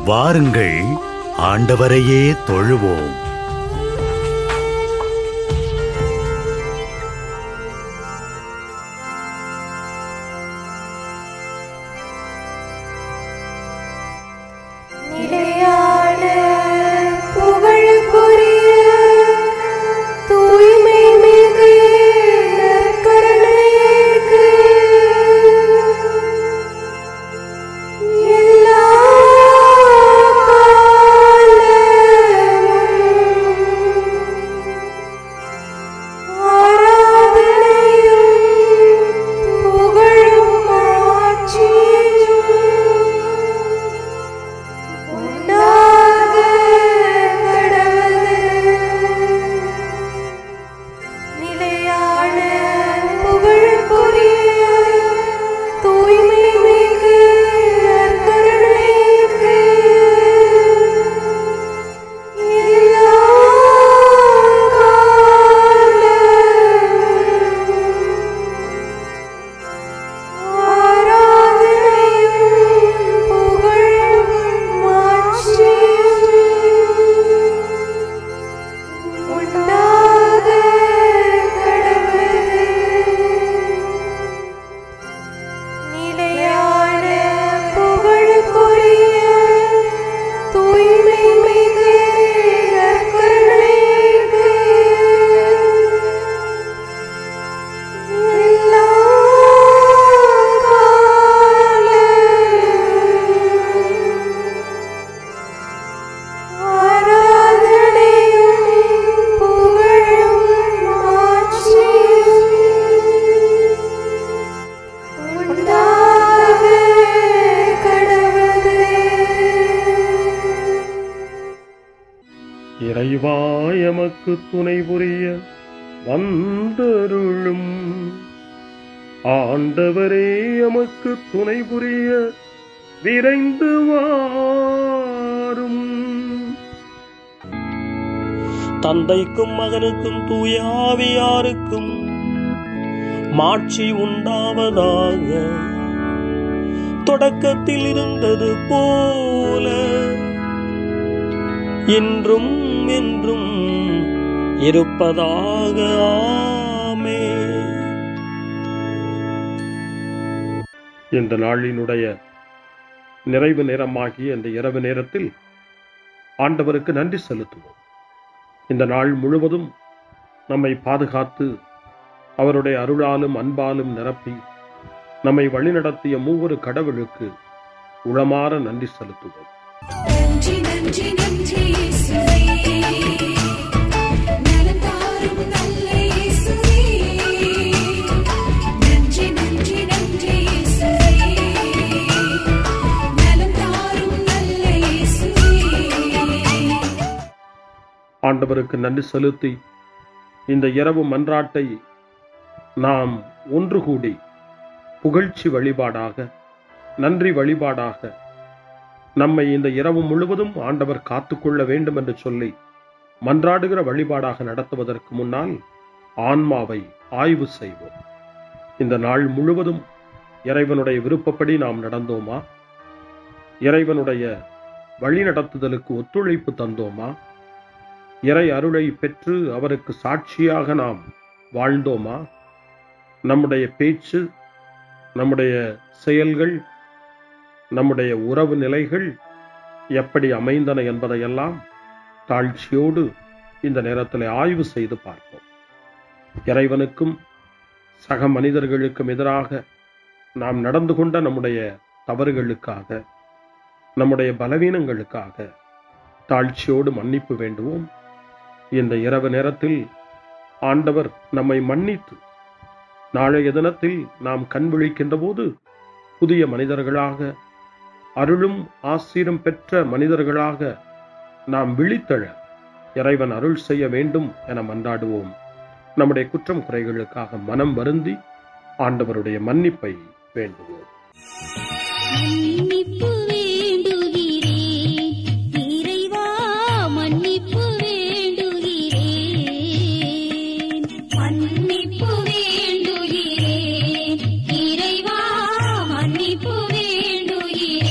வாருங்கள், ஆண்டவரையே தொழுவோம். இறைவா எமக்கு துணை புரிய வந்தருளும். ஆண்டவரே எமக்கு துணை புரிய விரைந்து வாரும். தந்தைக்கும் மகனுக்கும் தூய ஆவியாருக்கும் மாட்சி உண்டாவதாக. தொடக்கத்தில் இருந்தது போல இன்றும் என்றும் இருப்பதாக. ஆமென். இந்த நாளினுடைய நிறைவு நேரமாகிய இந்த இரவு நேரத்தில் ஆண்டவருக்கு நன்றி செலுத்துவோம். இந்த நாள் முழுவதும் நம்மை பாதுகாத்து அவருடைய அருளாலும் அன்பாலும் நிரப்பி நம்மை வழிநடத்திய மூவரு கடவுளுக்கு உளமாற நன்றி செலுத்துவோம். நன்றி நன்றி நன்றி இயேசுவே, நலம் தாரும் நல்ல இயேசுவே. நன்றி நன்றி நன்றி இயேசுவே, நலம் தாரும் நல்ல இயேசுவே. ஆண்டவருக்கு நன்றி செலுத்தி இந்த இரவு மன்றாட்டை நாம் ஒன்று கூடி புகழ்ச்சி வழிபாடாக, நன்றி வழிபாடாக நம்மை இந்த இரவு முழுவதும் ஆண்டவர் காத்துக்கொள்ள வேண்டும் என்று சொல்லி மன்றாடுகிற வழிபாடாக நடத்துவதற்கு முன்னால் ஆன்மாவை ஆய்வு செய்வோம். இந்த நாள் முழுவதும் இறைவனுடைய விருப்பப்படி நாம் நடந்தோமா? இறைவனுடைய வழி நடத்துதலுக்கு ஒத்துழைப்பு தந்தோமா? இறை அருளை பெற்று அவருக்கு சாட்சியாக நாம் வாழ்ந்தோமா? நம்முடைய பேச்சு, நம்முடைய செயல்கள், நம்முடைய உறவு நிலைகள் எப்படி அமைந்தன என்பதையெல்லாம் தாழ்ச்சியோடு இந்த நேரத்தில் ஆய்வு செய்து பார்ப்போம். இறைவனுக்கும் சக மனிதர்களுக்கும் எதிராக நாம் நடந்து கொண்ட நம்முடைய தவறுகளுக்காக, நம்முடைய பலவீனங்களுக்காக தாழ்ச்சியோடு மன்னிப்பு வேண்டுவோம். இந்த இரவு நேரத்தில் ஆண்டவர் நம்மை மன்னித்து நாளைய தினத்தில் நாம் கண் விழிக்கின்ற போது புதிய மனிதர்களாக, அருளும் ஆசீரும் பெற்ற மனிதர்களாக நாம் விழித்தெழ இறைவன் அருள் செய்ய வேண்டும் என மன்றாடுவோம். நம்முடைய குற்றம் குறைகளுக்காக மனம் வருந்தி ஆண்டவருடைய மன்னிப்பை வேண்டுவோம். மன்னிப்பு வேண்டுகிறேன் இறைவா, மன்னிப்பு வேண்டுகிறேன். மன்னிப்பு வேண்டுகிறேன் இறைவா, மன்னிப்பு வேண்டுகிறேன்.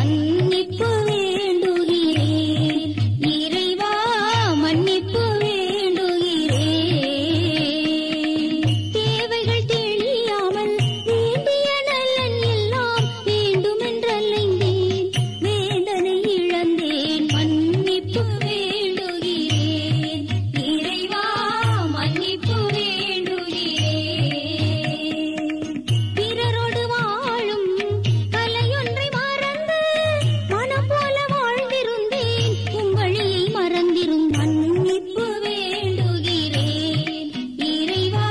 மன்னிப்பு வேண்டுகிறேன் இறைவா மன்னிப்பு வேண்டுகிறேன் தேவைகள் தெரியாமல் வேண்டிய நலன் எல்லாம் வேண்டுமென்றலைந்தேன் வேதனை இழந்தேன் மன்னிப்பு வேண்டுகிறேன் இறைவா மன்னிப்பு வேண்டுகிறேன் பிறரோடு வாழும் கலையொன்றை மறந்து மனம் போல வாழ்ந்திருந்தேன் உம் வழியை மறந்திரும் மன்னிப்பு வேண்டுகிறேன் இறைவா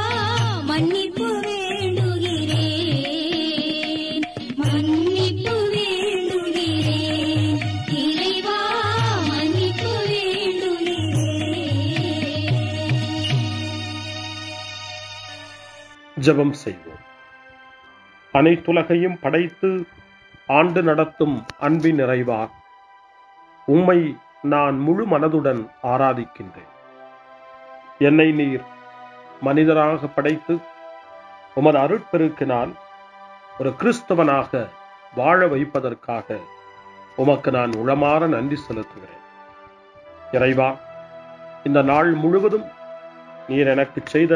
மன்னிப்பு வேண்டுகிறேன் மன்னிப்பு வேண்டுகிறேன் இறைவா மன்னிப்பு வேண்டுகிறேன். ஜெபம் செய்வோம். அனைத்துலகையும் படைத்து ஆண்டு நடத்தும் அன்பின் நிறைவா, உம்மை நான் முழு மனதுடன் ஆராதிக்கின்றேன். என்னை நீர் மனிதராக படைத்து உமது அருட்பெருக்கினால் ஒரு கிறிஸ்தவனாக வாழ வைப்பதற்காக உமக்கு நான் உளமாற நன்றி செலுத்துகிறேன். இறைவா, இந்த நாள் முழுவதும் நீர் எனக்கு செய்த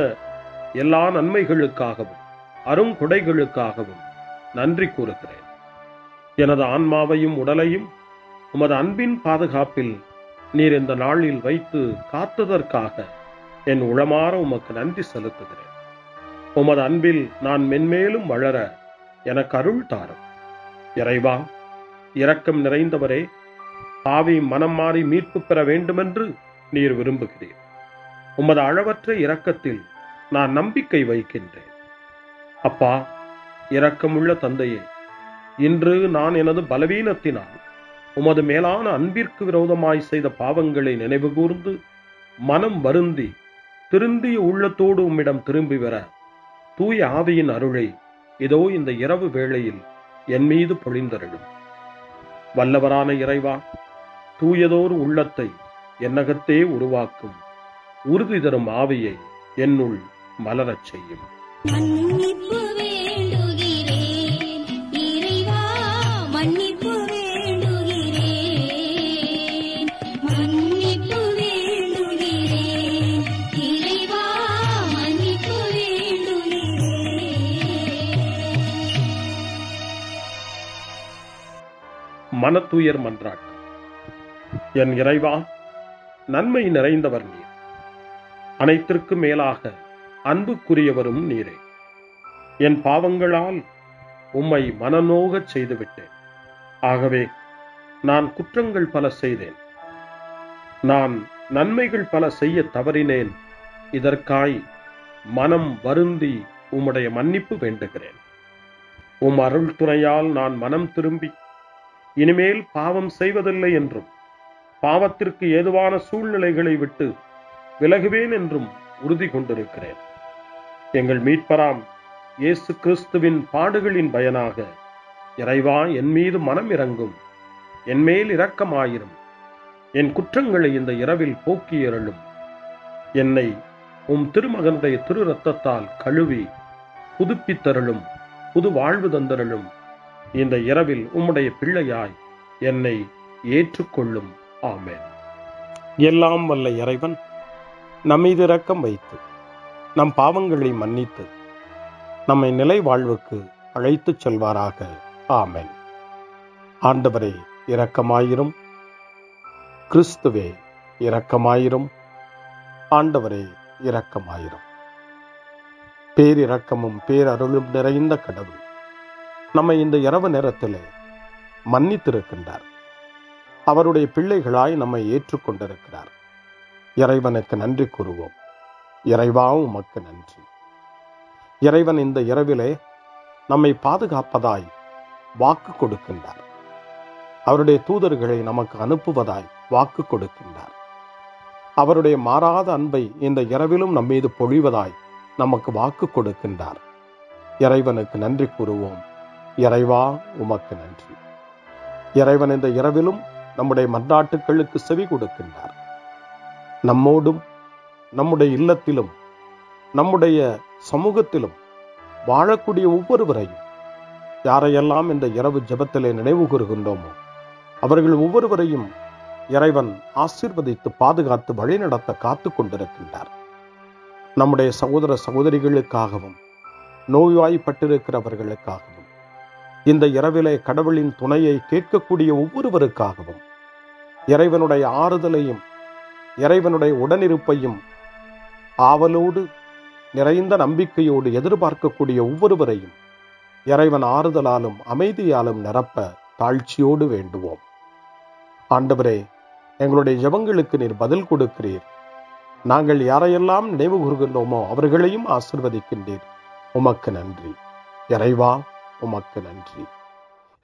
எல்லா நன்மைகளுக்காகவும் அருங்கொடைகளுக்காகவும் நன்றி கூறுகிறேன். எனது ஆன்மாவையும் உடலையும் உமது அன்பின் பாதுகாப்பில் நீர் இந்த நாளில் வைத்து காத்ததற்காக என் உளமாற உமக்கு நன்றி செலுத்துகிறேன். உமது அன்பில் நான் மென்மேலும் வளர எனக்கு அருள் தாரும். இறைவா, இரக்கம் நிறைந்தவரே, பாவி மனம் மாறி மீட்பு பெற வேண்டுமென்று நீர் விரும்புகிறீர். உமது அளவற்ற இரக்கத்தில் நான் நம்பிக்கை வைக்கின்றேன். அப்பா, இரக்கமுள்ள தந்தையே, இன்று நான் எனது பலவீனத்தினால் உமது மேலான அன்பிற்கு விரோதமாய் செய்த பாவங்களை நினைவு கூர்ந்து மனம் வருந்தி திருந்திய உள்ளத்தோடு உம்மிடம் திரும்பி வர தூய ஆவியின் அருளை இதோ இந்த இரவு வேளையில் என் மீது பொழிந்தருளும். வல்லவரான இறைவா, தூயதோர் உள்ளத்தை என்னகத்தே உருவாக்கும் உறுதி தரும் ஆவியை என்னுள் மலரச் செய்யும். மன்னிப்பு வேண்டுகிறேன் இறைவா மன்னிப்பு வேண்டுகிறேன் மன்னிப்பு வேண்டுகிறேன் இறைவா மன்னிப்பு வேண்டுகிறேன். மனத்துயர் மன்றாட்டு. என் இறைவா, நன்மை நிறைந்தவர் நீர், அனைத்திற்கு மேலாக அன்புக்குரியவரும் நீரே. என் பாவங்களால் உம்மை மனநோகச் செய்துவிட்டேன். ஆகவே நான் குற்றங்கள் பல செய்தேன். நான் நன்மைகள் பல செய்ய தவறினேன். இதற்காய் மனம் வருந்தி உம்முடைய மன்னிப்பு வேண்டுகிறேன். உம் அருள் துணையால் நான் மனம் திரும்பி இனிமேல் பாவம் செய்வதில்லை என்றும் பாவத்திற்கு ஏதுவான சூழ்நிலைகளை விட்டு விலகுவேன் என்றும் உறுதி கொண்டிருக்கிறேன். எங்கள் மீட்பராம் இயேசு கிறிஸ்துவின் பாடுகளின் பயனாக இறைவா, என் மீது மனம் இறங்கும், என் மேல் இரக்கமாயிரும். என் குற்றங்களை இந்த இரவில் போக்கியருளும். என்னை உம் திருமகனுடைய திரு இரத்தத்தால் கழுவி புதுப்பித்தருளும், புது வாழ்வு தந்தருளும். இந்த இரவில் உம்முடைய பிள்ளையாய் என்னை ஏற்றுக்கொள்ளும். ஆமென். எல்லாம் வல்ல இறைவன் நம்மீது இரக்கம் வைத்து நம் பாவங்களை மன்னித்து நம்மை நிலை வாழ்வுக்கு அழைத்துச் செல்வாராக. ஆமென். ஆண்டவரே இரக்கமாயிரும். கிறிஸ்துவே இரக்கமாயிரும். ஆண்டவரே இரக்கமாயிரும். பேரிரக்கமும் பேரருளும் நிறைந்த கடவுள் நம்மை இந்த இரவு நேரத்திலே மன்னித்திருக்கின்றார். அவருடைய பிள்ளைகளாய் நம்மை ஏற்றுக்கொண்டிருக்கிறார். இறைவனுக்கு நன்றி கூறுவோம். இறைவா, உமக்கு நன்றி. இறைவன் இந்த இரவிலே நம்மை பாதுகாப்பதாய் வாக்கு கொடுக்கின்றார். அவருடைய தூதர்களை நமக்கு அனுப்புவதாய் வாக்கு கொடுக்கின்றார். அவருடைய மாறாத அன்பை இந்த இரவிலும் நம்மீது பொழிவதாய் நமக்கு வாக்கு கொடுக்கின்றார். இறைவனுக்கு நன்றி கூறுவோம். இறைவா, உமக்கு நன்றி. இறைவன் இந்த இரவிலும் நம்முடைய மன்றாட்டுக்களுக்கு செவி கொடுக்கின்றார். நம்மோடும் நம்முடைய இல்லத்திலும் நம்முடைய சமூகத்திலும் வாழக்கூடிய ஒவ்வொருவரையும் யாரையெல்லாம் இந்த இரவு ஜெபத்திலே நினைவு கூறுகின்றோமோ அவர்கள் ஒவ்வொருவரையும் இறைவன் ஆசீர்வதித்து பாதுகாத்து வழிநடத்த காத்து கொண்டிருக்கின்றார். நம்முடைய சகோதர சகோதரிகளுக்காகவும் நோய்வாய்ப்பட்டிருக்கிறவர்களுக்காகவும் இந்த இரவிலே கடவுளின் துணையை கேட்கக்கூடிய ஒவ்வொருவருக்காகவும் இறைவனுடைய ஆறுதலையும் இறைவனுடைய உடனிருப்பையும் ஆவலோடு நிறைந்த நம்பிக்கையோடு எதிர்பார்க்கக்கூடிய ஒவ்வொருவரையும் இறைவன் ஆறுதலாலும் அமைதியாலும் நிரப்ப தாழ்ச்சியோடு வேண்டுவோம். ஆண்டவரே, எங்களுடைய ஜெபங்களுக்கு நீர் பதில் கொடுக்கிறீர். நாங்கள் யாரையெல்லாம் நினைவு கூறுகின்றோமோ அவர்களையும் ஆசிர்வதிக்கின்றீர். உமக்கு நன்றி. இறைவா, உமக்கு நன்றி.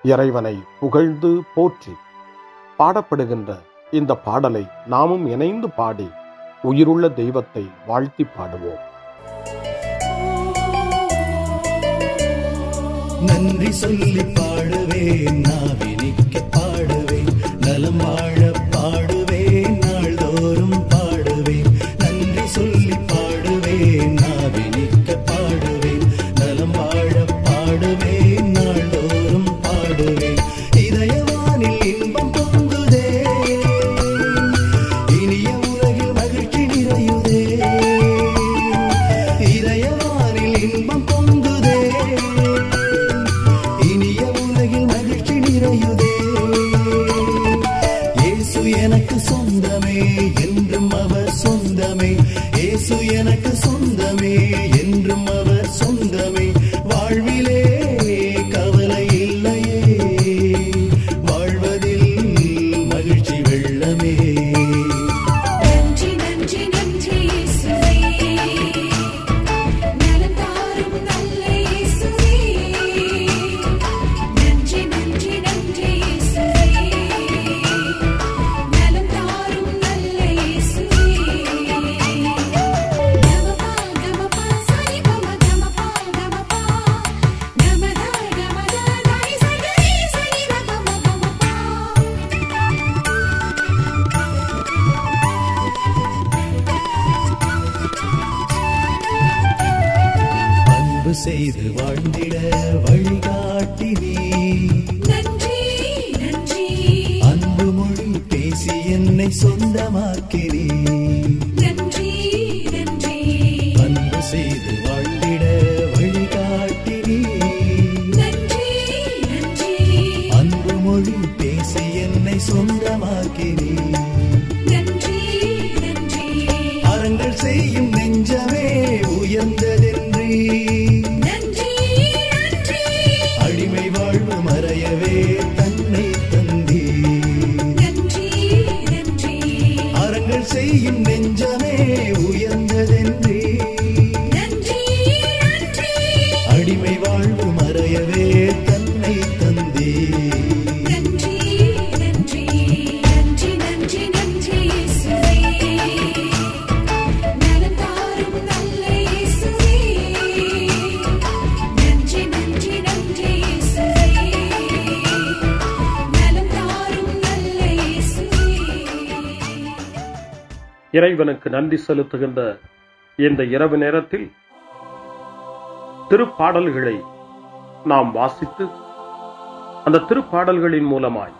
இறைவனை புகழ்ந்து போற்றி பாடப்படுகின்ற இந்த பாடலை நாமும் இணைந்து பாடி உயிருள்ள தெய்வத்தை வாழ்த்தி பாடுவோம். நன்றி சொல்லி பாடுவேன், நாவினிக்க பாடுவேன், நலம் வாழ பாடுவேன், நாள்தோறும் பாடுவேன். நன்றி சொல்லி பாடுவேன், நாவினிக்க பாடுவேன், நலம் வாழ பாடுவேன், நாள்தோறும் பாடுவேன். இதயவானில் இன்பம் பொங்குதே, இனிய உலகில் மகிழ்ச்சி நிறையுதே. இதயவானில் இன்பம் பொங்குதே, இனிய உலகில் மகிழ்ச்சி நிறையுதே. இயேசு எனக்கு சொந்தமே, என்றும் அவர் சொந்தமே. இயேசு எனக்கு சொந்தமே, என்றும் அவர் சொந்தமே. வாழ்விலே கவலை இல்லையே, வாழ்வதில் மகிழ்ச்சி வெள்ளமே. நன்றி நன்றி நன்றி இயேசுவே, நலம் தாரும் நல்ல இயேசுவே. நன்றி நன்றி நன்றி இயேசுவே, நலம் தாரும் நல்ல இயேசுவே. கமபா கமபா சரி கம கமபா கமபா கமதா கமதா தாய் சரி சரி கமபா கமபா. அன்பு செய்து வாழ்ந்திட வழிகாட்டி நீ, நன்றி நன்றி அன்பு மொழி பேசி என்னை சொந்தமாக்கி நீ. நன்றி நன்றி அன்பு செய்து வாழ்ந்திட வழிகாட்டி நீ, நன்றி நன்றி அன்பு மொழி பேசி என்னை சொந்தமாக்கி நீ. நன்றி நன்றி அறங்கள் செய்யும் நெஞ்சமே உயர்ந்ததென்றி, நன்றி நன்றி அடிமை வாழ்வு மறையவே தன்னை தந்தி. நன்றி நன்றி அறங்கள் செய்யும் நெஞ்சமே உயர்ந்ததென்றி, நன்றி நன்றி அடிமை வாழ்வு மறையவே தன்னை தந்தி. நன்றி நன்றி நன்றி நன்றி நன்றி இயேசுவே, நலம் தாரும் நல்ல இயேசுவே. நன்றி நன்றி நன்றி இயேசுவே, நலம் தாரும் நல்ல இயேசுவே. இறைவனுக்கு நன்றி செலுத்துகின்ற இந்த இரவு நேரத்தில் திருப்பாடல்களை நாம் வாசித்து அந்த திருப்பாடல்களின் மூலமாய்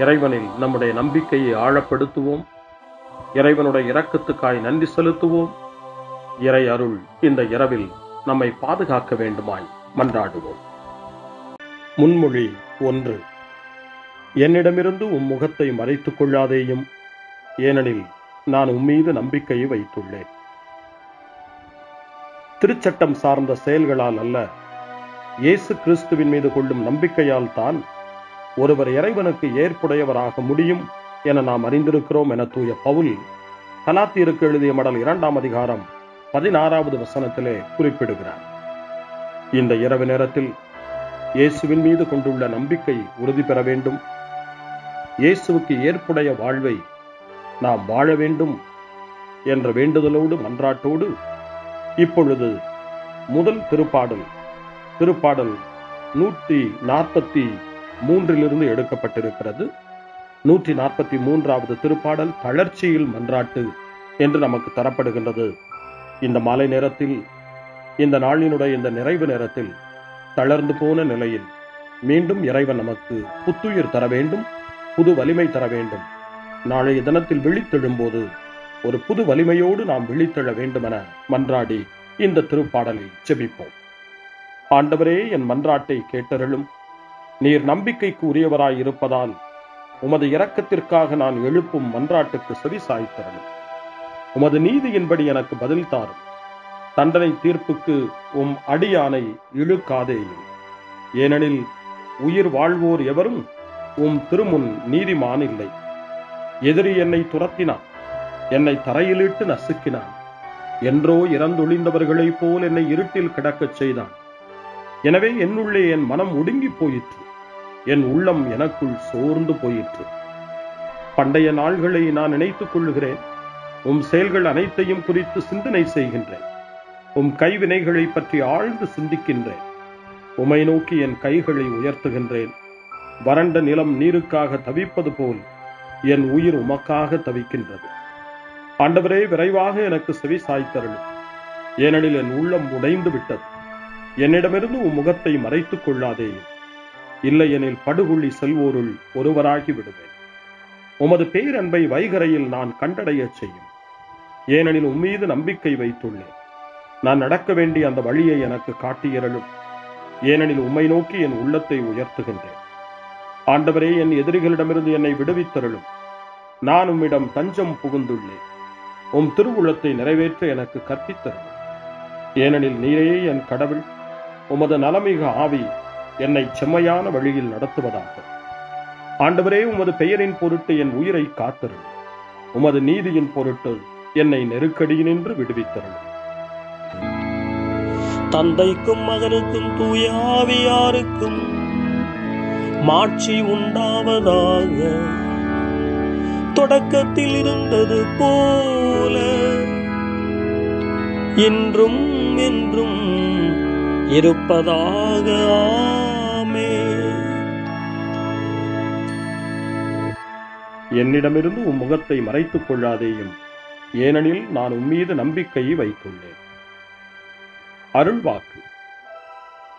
இறைவனில் நம்முடைய நம்பிக்கையை ஆழப்படுத்துவோம். இறைவனுடைய இரக்கத்துக்காய் நன்றி செலுத்துவோம். இறை அருள் இந்த இரவில் நம்மை பாதுகாக்க வேண்டுமாய் மன்றாடுவோம். முன்மொழி 1. என்னிடமிருந்து உம் முகத்தை மறைத்துக் கொள்ளாதேயும், ஏனெனில் நான் உம்மீது நம்பிக்கையை வைத்துள்ளேன். திருச்சட்டம் சார்ந்த செயல்களால் அல்ல, இயேசு கிறிஸ்துவின் மீது கொள்ளும் நம்பிக்கையால் தான் ஒருவர் இறைவனுக்கு ஏற்புடையவராக முடியும் என நாம் அறிந்திருக்கிறோம் என தூய பவுல் கலாத்தியருக்கு எழுதிய மடல் 2ஆம் அதிகாரம் 16வது வசனத்திலே குறிப்பிடுகிறார். இந்த இரவு நேரத்தில் இயேசுவின் மீது கொண்டுள்ள நம்பிக்கை உறுதி பெற வேண்டும். இயேசுவுக்கு ஏற்புடைய வாழ்வை நாம் வாழ வேண்டும் என்ற வேண்டுதலோடு மன்றாட்டோடு இப்பொழுது முதல் திருப்பாடல் 143 எடுக்கப்பட்டிருக்கிறது. 143வது திருப்பாடல் தளர்ச்சியில் மன்றாட்டு என்று நமக்கு தரப்படுகின்றது. இந்த மாலை நேரத்தில், இந்த நாளினுடைய இந்த நிறைவு நேரத்தில் தளர்ந்து போன நிலையில் மீண்டும் இறைவன் நமக்கு புத்துயிர் தர வேண்டும், புது வலிமை தர வேண்டும். நாளைய தினத்தில் விழித்தெழும்போது ஒரு புது வலிமையோடு நாம் விழித்தெழ வேண்டுமென மன்றாடி இந்த திருப்பாடலை ஜெபிப்போம். ஆண்டவரே, என் மன்றாட்டை கேட்டருளும். நீர் நம்பிக்கைக்கு உரியவராய் இருப்பதால் உமது இரக்கத்திற்காக நான் எழுப்பும் மன்றாட்டுக்கு செவி சாய்த்தருளும். உமது நீதியின்படி எனக்கு பதில் தாரும். தண்டனை தீர்ப்புக்கு உம் அடியானை இழுக்காதேயும். ஏனெனில் உயிர் வாழ்வோர் எவரும் உம் திருமுன் நீதிமான் இல்லை. எதிரி என்னை துரத்தினான், என்னை தரையிலிட்டு நசுக்கினான். என்றோ இறந்தொழிந்தவர்களைப் போல் என்னை இருட்டில் கிடக்கச் செய்தான். எனவே என்னுள்ளே என் மனம் ஒடுங்கி போயிற்று, என் உள்ளம் எனக்குள் சோர்ந்து போயிற்று. பண்டைய நாள்களை நான் நினைத்துக் கொள்ளுகிறேன். உம் செயல்கள் அனைத்தையும் குறித்து சிந்தனை செய்கின்றேன். உம் கைவினைகளை பற்றி ஆழ்ந்து சிந்திக்கின்றேன். உமை நோக்கி என் கைகளை உயர்த்துகின்றேன். வறண்ட நிலம் நீருக்காக தவிப்பது போல் என் உயிர் உமக்காக தவிக்கின்றது. ஆண்டவரே, விரைவாக எனக்கு செவி சாய்த்தருளும். ஏனெனில் என் உள்ளம் உடைந்து விட்டது. என்னிடமிருந்து உம் முகத்தை மறைத்துக் கொள்ளாதேயும். இல்லையெனில் படுகொள்ளி செல்வோருள் ஒருவராகி விடுவேன். உமது பேரன்பை வைகரையில் நான் கண்டடைய செய்யும். ஏனெனில் உம்மீது நம்பிக்கை வைத்துள்ளேன். நான் நடக்க வேண்டிய அந்த வழியை எனக்கு காட்டியருளும். ஏனெனில் உம்மை நோக்கி என் உள்ளத்தை உயர்த்துகின்றேன். ஆண்டவரே, என் எதிரிகளிடமிருந்து என்னை விடுவித்தருளும். நான் உம்மிடம் தஞ்சம் புகுந்துள்ளேன். உம் திருவுள்ளத்தை நிறைவேற்ற எனக்கு கற்பித்தருளும். ஏனெனில் நீரே என் கடவுள். உமது நலமிகு ஆவி என்னை செம்மையான வழியில் நடத்துவதாக. ஆண்டவரே, உமது பெயரின் பொருட்டு என் உயிரை காத்தருளும். உமது நீதியின் பொருட்டு என்னை நெருக்கடியினின்று விடுவித்தருளும். தந்தைக்கும் மகனுக்கும் தூய ஆவியாருக்கும் மாட்சி உண்டாவதாக. தொடக்கத்தில் இருந்தது போல இன்றும் என்றும் இருப்பதாக. ஆமென். என்னிடமிருந்து உம் முகத்தை மறைத்துக் கொள்ளாதேயும். ஏனெனில் நான் உம்மீது நம்பிக்கையை வைத்துள்ளேன். அருள்வாக்கு.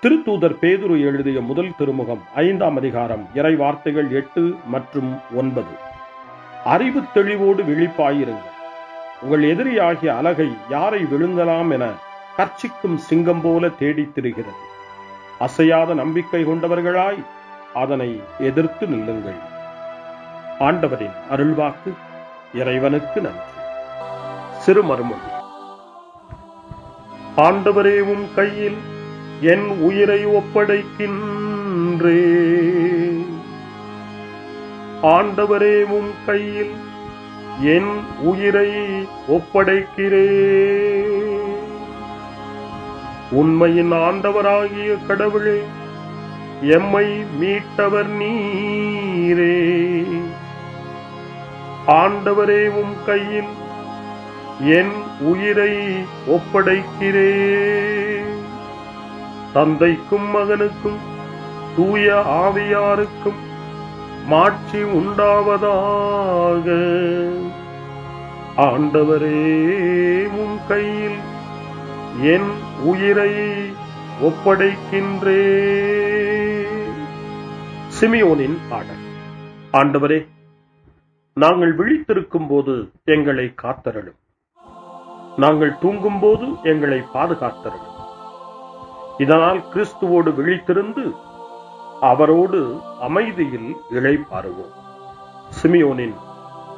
திருத்தூதர் பேதுரு எழுதிய முதல் திருமுகம் 5ஆம் அதிகாரம் இறை வார்த்தைகள் 8 மற்றும் 9. அறிவு தெளிவோடு விழிப்பாயிருங்கள். உங்கள் எதிரியாகிய அலகை யாரை விழுங்கலாம் என கர்ச்சிக்கும் சிங்கம் போல தேடித் திரிகிறது. அசையாத நம்பிக்கை கொண்டவர்களாய் அதனை எதிர்த்து நில்லுங்கள். ஆண்டவரின் அருள்வாக்கு. இறைவனுக்கு நன்றி. சிறுமருமொழி. ஆண்டவரே, உம் கையில் என் உயிரை ஒப்படைக்கின்றேன். ஆண்டவரே, உம் கையில் என் உயிரை ஒப்படைக்கிறேன். உண்மையின் ஆண்டவராகிய கடவுளே, எம்மை மீட்டவர் நீரே. ஆண்டவரே, உம் கையில் என் உயிரை ஒப்படைக்கிறேன். தந்தைக்கும் மகனுக்கும் தூய ஆவியாருக்கும் மாட்சி உண்டாவதாக. ஆண்டவரே, உம் கையில் என் உயிரை ஒப்படைக்கின்றேன். சிமியோனின் பாடல். ஆண்டவரே, நாங்கள் விழித்திருக்கும் போது எங்களை காத்தருளும். நாங்கள் தூங்கும் போது எங்களை பாதுகாத்தருளும். இதனால் கிறிஸ்துவோடு விழித்திருந்து அவரோடு அமைதியில் இளைப்பாறுவோம். சிமியோனின்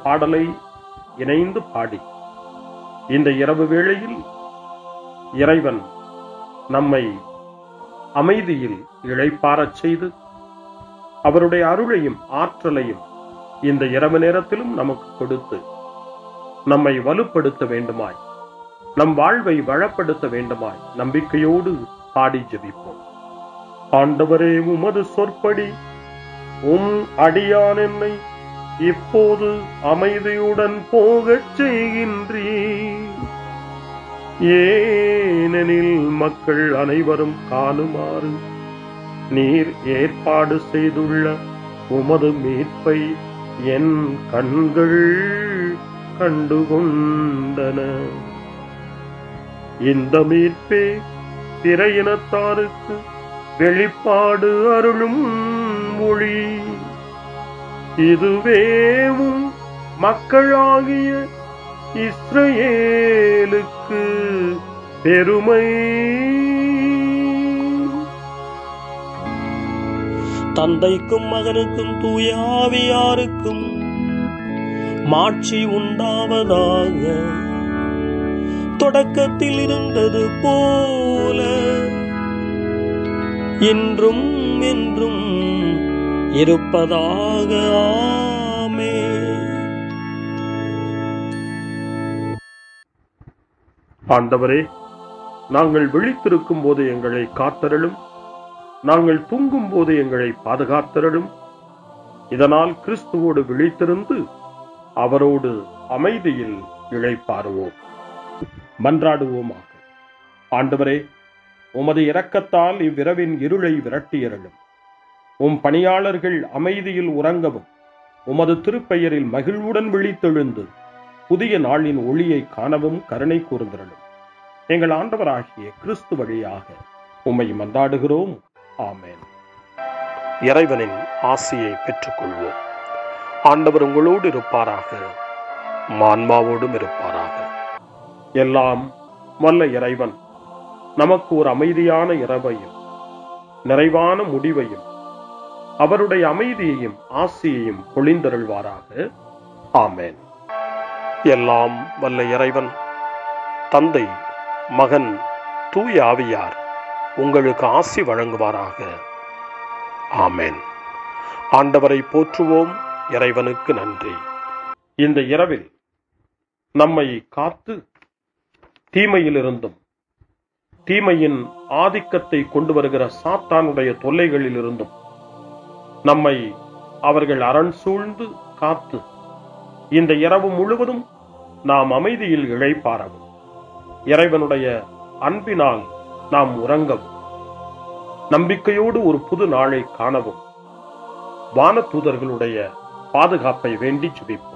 பாடலை இணைந்து பாடி இந்த இரவு வேளையில் இறைவன் நம்மை அமைதியில் இளைப்பாறச் செய்து அவருடைய அருளையும் ஆற்றலையும் இந்த இரவு நேரத்திலும் நமக்கு கொடுத்து நம்மை வலுப்படுத்த வேண்டுமாய், நம் வாழ்வை வளப்படுத்த வேண்டுமாய் நம்பிக்கையோடு பாடி ஜெபிப்போம். ஆண்டவரே, உமது சொற்படி உம் அடியான் என்னை இப்போது அமைதியுடன் போகச் செய்கின்றீர். ஏனெனில் மக்கள் அனைவரும் காணுமாறு நீர் ஏற்பாடு செய்துள்ள உமது மீட்பை என் கண்கள் கண்டுகொண்டன. இந்த மீட்பே பிற இனத்தாருக்கு வெளிப்பாடு அருளும் மொழி. இதுவேவும் மக்களாகிய இஸ்ரவேலுக்கு பெருமை. தந்தைக்கும் மகனுக்கும் தூய ஆவியாருக்கும் மாட்சி உண்டாவதாக. தொடக்கத்தில் இருந்தது போல இன்றும் என்றும் இருப்பதாக. ஆமென். ஆண்டவரே, நாங்கள் விழித்திருக்கும் போது எங்களை காத்தருளும், நாங்கள் தூங்கும் போது எங்களை பாதுகாத்தருளும். இதனால் கிறிஸ்துவோடு விழித்திருந்து அவரோடு அமைதியில் இளைப்பாறுவோம். மன்றாடுவோமாக. ஆண்டவரே, உமது இரக்கத்தால் இவ்விரவின் இருளை விரட்டியருளும். உம் பணியாளர்கள் அமைதியில் உறங்கவும், உமது திருப்பெயரில் மகிழ்வுடன் விழித்தெழுந்து புதிய நாளின் ஒளியை காணவும் கருணை கூர்ந்தருளும். எங்கள் ஆண்டவராகிய கிறிஸ்து வழியாக உம்மை மன்றாடுகிறோம். ஆமென். இறைவனின் ஆசியை பெற்றுக்கொள்வோம். ஆண்டவர் உங்களோடு இருப்பாராக, ஆன்மாவோடும் இருப்பாராக. எல்லாம் வல்ல இறைவன் நமக்கு ஒரு அமைதியான இரவையும் நிறைவான முடிவையும் அவருடைய அமைதியையும் ஆசியையும் பொழிந்தருள்வாராக. ஆமென். எல்லாம் வல்ல இறைவன் தந்தை, மகன், தூய ஆவியார் உங்களுக்கு ஆசி வழங்குவாராக. ஆமென். ஆண்டவரை போற்றுவோம். இறைவனுக்கு நன்றி. இந்த இரவில் நம்மை காத்து தீமையிலிருந்தும் தீமையின் ஆதிக்கத்தை கொண்டு வருகிற சாத்தானுடைய தொல்லைகளிலிருந்தும் நம்மை அவர்கள் அரண் சூழ்ந்து காத்து இந்த இரவு முழுவதும் நாம் அமைதியில் இளைப்பாறவும், இறைவனுடைய அன்பினால் நாம் உறங்கவும், நம்பிக்கையோடு ஒரு புது நாளை காணவும் வானதூதர்களுடைய பாதுகாப்பை வேண்டி ஜெபிப்போம்.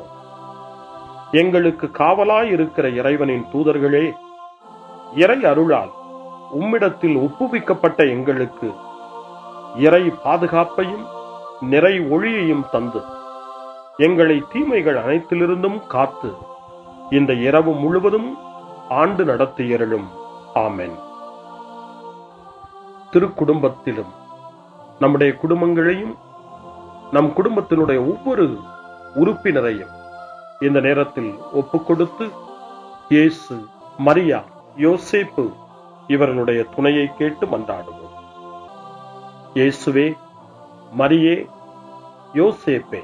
எங்களுக்கு காவலாய் இருக்கிற இறைவனின் தூதர்களே, இறை அருளால் உம்மிடத்தில் ஒப்புவிக்கப்பட்ட எங்களுக்கு இறை பாதுகாப்பையும் நிறை ஒளியையும் தந்து எங்களை தீமைகள் அனைத்திலிருந்தும் காத்து இந்த இரவு முழுவதும் ஆண்டு நடத்தியருளும். ஆமென். திருக்குடும்பத்திலும் நம்முடைய குடும்பங்களையும் நம் குடும்பத்தினுடைய ஒவ்வொரு உறுப்பினரையும் இந்த நேரத்தில் ஒப்புக்கொடுத்து இயேசு, மரியா, யோசேப்பு இவர்களுடைய துணையை கேட்டு மன்றாடுவோம். இயேசுவே, மரியே, யோசேப்பே,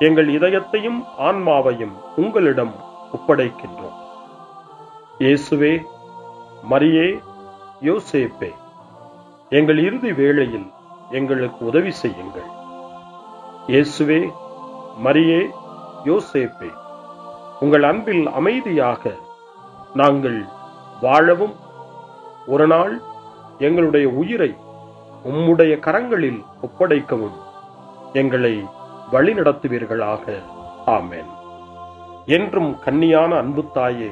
எங்கள் இதயத்தையும் ஆன்மாவையும் உங்களிடம் ஒப்படைக்கின்றோம். இயேசுவே, மரியே, யோசேப்பே, எங்கள் இறுதி வேளையில் எங்களுக்கு உதவி செய்யுங்கள். இயேசுவே, மரியே, யோசேப்பே, உங்கள் அன்பில் அமைதியாக நாங்கள் வாழவும், ஒரு நாள் எங்களுடைய உயிரை உம்முடைய கரங்களில் ஒப்படைக்கவும் எங்களை வழிநடத்துவீர்களாக. ஆமென். என்றும் கன்னியான அன்பு தாயே,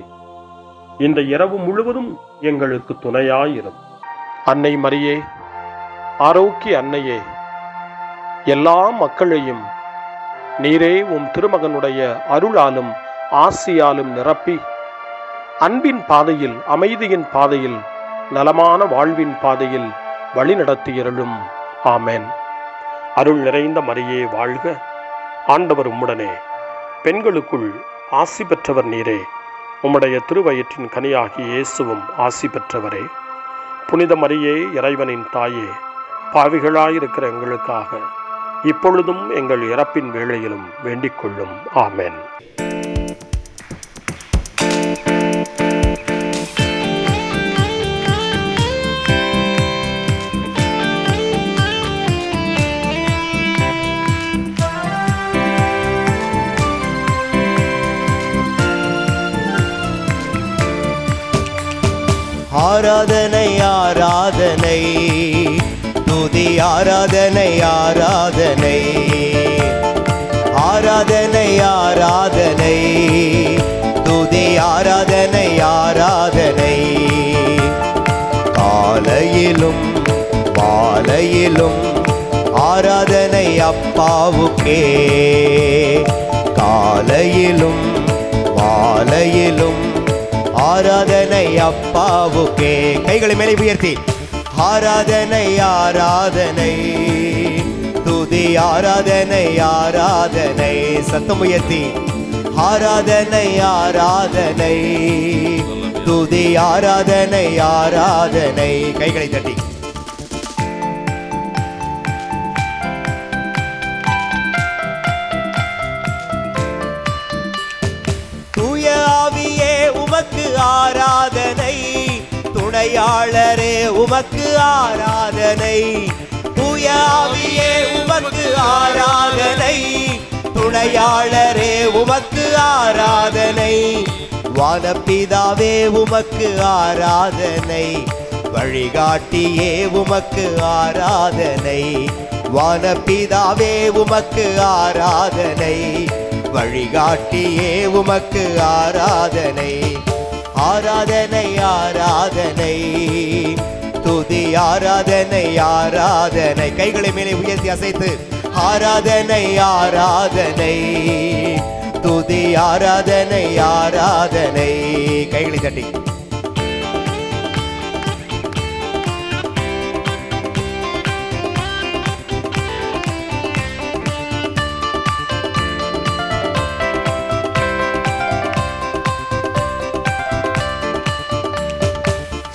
இந்த இரவு முழுவதும் எங்களுக்கு துணையாயிரும். அன்னை மரியே, ஆரோக்கிய அன்னையே, எல்லா மக்களையும் நீரே உம் திருமகனுடைய அருளாலும் ஆசியாலும் நிரப்பி அன்பின் பாதையில், அமைதியின் பாதையில், நலமான வாழ்வின் பாதையில் வழிநடத்தியருளும். ஆமென். அருள் நிறைந்த மரியே வாழ்க, ஆண்டவர் உம்முடனே, பெண்களுக்குள் ஆசி பெற்றவர் நீரே, உம்முடைய திருவயிற்றின் கனியாகிய இயேசுவும் ஆசி பெற்றவரே. புனித மரியே, இறைவனின் தாயே, பாவிகளாயிருக்கிற எங்களுக்காக இப்பொழுதும் எங்கள் இறப்பின் வேளையிலும் வேண்டிக் கொள்ளும். ஆமென். ஆராதனை ஆராதனை துதி ஆராதனை ஆராதனை ஆராதனை ஆராதனை துதி ஆராதனை ஆராதனை காலையிலும் மாலையிலும் ஆராதனை அப்பாவுக்கே காலையிலும் மாலையிலும் ஆராதனை அப்பாவுக்கே. கைகளை மேலே உயர்த்தி ஆராதனை ஆராதனை துதி ஆராதனை ஆராதனை சத்தம் உயர்த்தி ஆராதனை ஆராதனை துதி ஆராதனை ஆராதனை கைகளை தட்டி தூய ஆவியே உமக்கு ஆராதனை துணையாளரே உமக்கு ஆராதனை தூய ஆவியே உமக்கு ஆராதனை துணையாளரே உமக்கு ஆராதனை வானபிதாவே உமக்கு ஆராதனை வழிகாட்டியே உமக்கு ஆராதனை வானபிதாவே உமக்கு ஆராதனை வழிகாட்டியே உமக்கு ஆராதனை ஆராதனை ஆராதனை துதி ஆராதனை ஆராதனை கைகளை மேலே உயர்த்தி அசைத்து ஆராதனை ஆராதனை துதி ஆராதனை ஆராதனை கைகளை தட்டி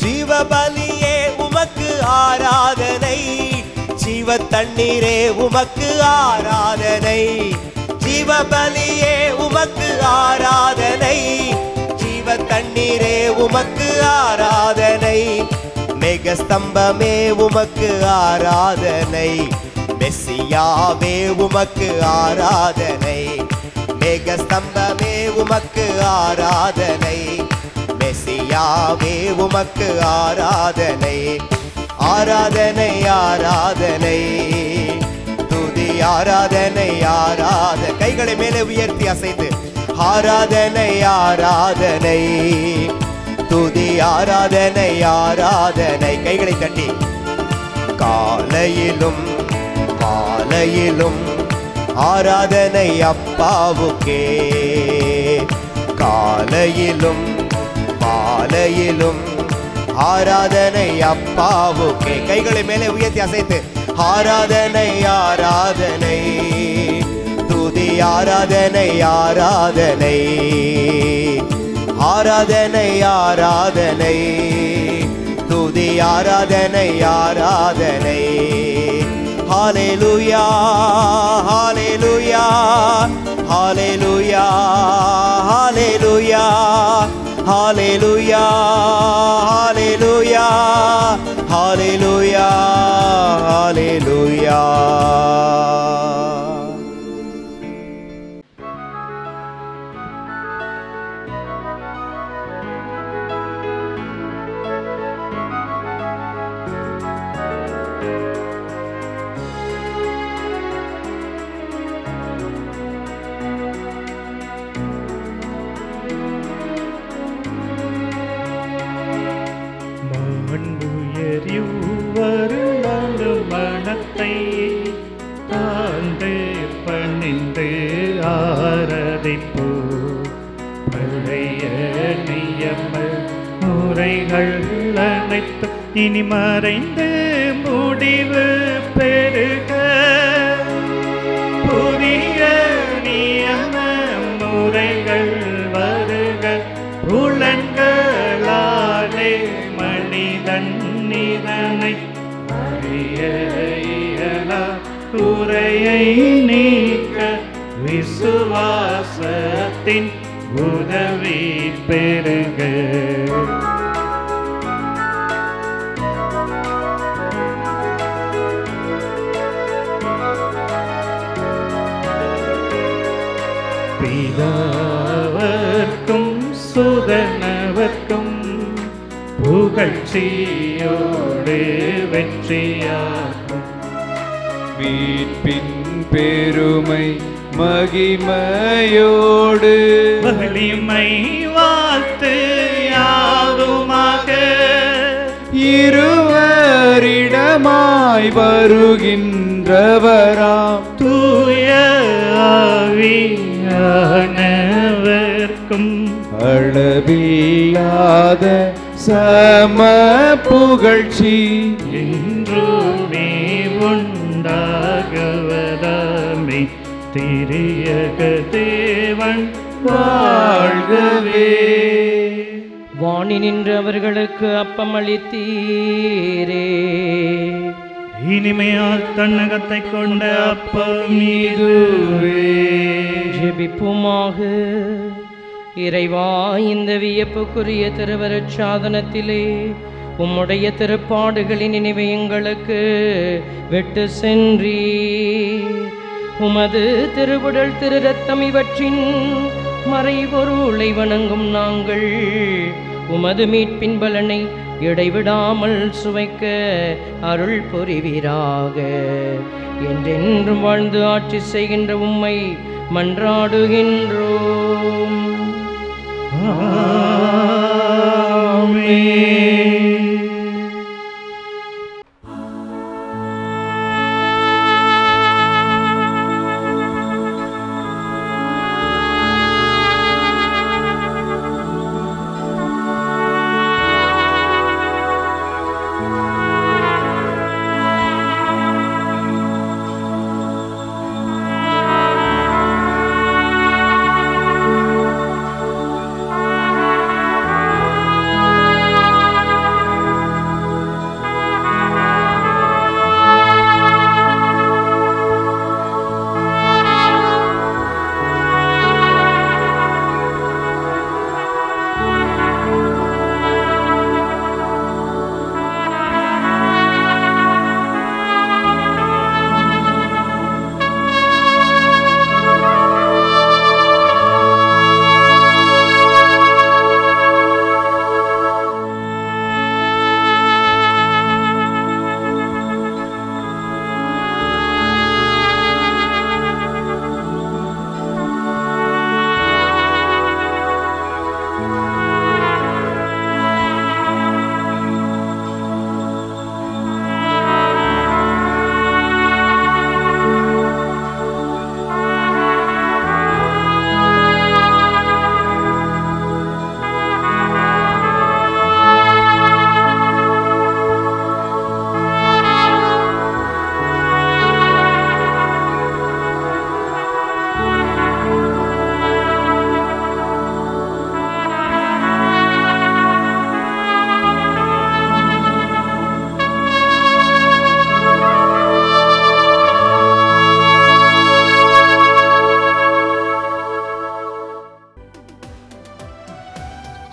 ஜீவபலியே உமக்கு ஆராதனை ஜீவ தண்ணீரே உமக்கு ஆராதனை ஜீவபலியே உமக்கு ஆராதனை ஜீவ தண்ணீரே உமக்கு ஆராதனை மேகஸ்தம்பமே உமக்கு ஆராதனை மெஸ்ஸியாவே உமக்கு ஆராதனை மேகஸ்தம்பமே உமக்கு ஆராதனை மெஸ்ஸியாவே உமக்கு ஆராதனை ஆராதனை ஆராதனை துதி ஆராதனை ஆராதனை கைகளை மேலே உயர்த்தி அசைத்து ஆராதனை ஆராதனை துதி ஆராதனை ஆராதனை கைகளை தட்டி காலையிலும் மாலையிலும் ஆராதனை அப்பாவுக்கே காலையிலும் மாலையிலும் ஆராதனை அப்பாவுக்கே கைகளை மேலே உயர்த்தி அசைத்து ஆராதனை ஆராதனை துதி ஆராதனை ஆராதனை ஆராதனை ஆராதனை துதி ஆராதனை ஆராதனை ஹல்லேலூயா ஹல்லேலூயா ஹல்லேலூயா ஹல்லேலூயா ஹல்லேலூயா ஹல்லேலூயா ஹல்லேலூயா ஹல்லேலூயா. மனத்தை தாழ்ந்து பணிந்து ஆராதிப்போ பழைய நியம முறைகள் அனைத்து இனி மறைந்து முடிவு பெருக புதிய நியம முறைகள் வருக புலன்களாலே மனிதன் இதனை குறையை நீக்க விசுவாசத்தின் உதவி பெருக பிதாவர்க்கும் சுதனவர்க்கும் புகழ்ச்சியோடு வெற்றியாகும் மீட்பின் பெருமை மகிமையோடு வலிமை வாழ்த்து யாவுமாக இருவரிடம் வேகமாய் வருகின்றவராம் தூய ஆவியானவர்க்கும் அளவில்லாத சம புகழ்ச்சி என்றுமே உண்டாகுவதாமே திரியக தேவன் வாழ்கவே. வாணி நின்று அவர்களுக்கு அப்பம் அளித்தீரே. இனிமையால் தன்னகத்தை கொண்ட அப்பம் இதுவே. ஜெபிப்புமாக. இறைவா, இந்த வியப்புக்குரிய திருவருட் சாதனத்திலே உம்முடைய திருப்பாடுகளின் நினைவை எங்களுக்கு விட்டு சென்றீர். உமது திருவுடல் திரு ரத்தம் இவற்றின் மறைபொருளை வணங்கும் நாங்கள் உமது மீட்பின் பலனை இடைவிடாமல் சுவைக்க அருள் புரிவீராக. என்றென்றும் வாழ்ந்து ஆட்சி செய்கின்ற உம்மை மன்றாடுகின்றோம்.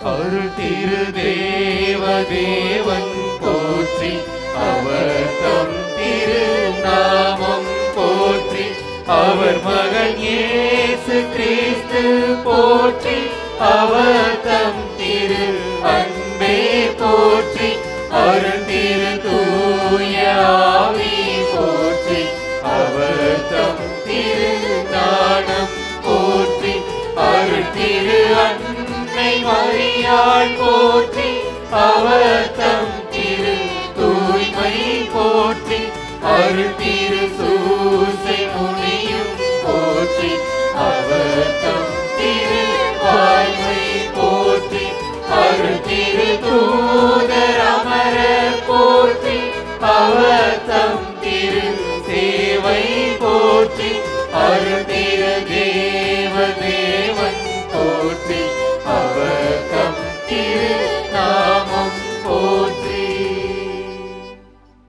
அருள் திரு தேவன் போற்றி, அவர் தம் திரு நாமம் போற்றி, அவர் மகன் இயேசு கிறிஸ்து போற்றி, அவர் தம் திரு அன்பே போற்றி, அருள் திரு தூய ஆவி போற்றி, அவர் தம் திரு ஞானம் போற்றி, அருள் திரு அன்னை மரியாள் போற்றி, அவர் தம் திரு தூய்மை போற்றி, அருள் திரு சூசை முனியும் போற்றி, அவர் தம் திரு வாய்மை போற்றி, அருள் திரு தூதர் அமரர் போற்றி, அவர் தம் திரு சேவை போற்றி, அருள் திரு தேவன் போற்றி, அவர்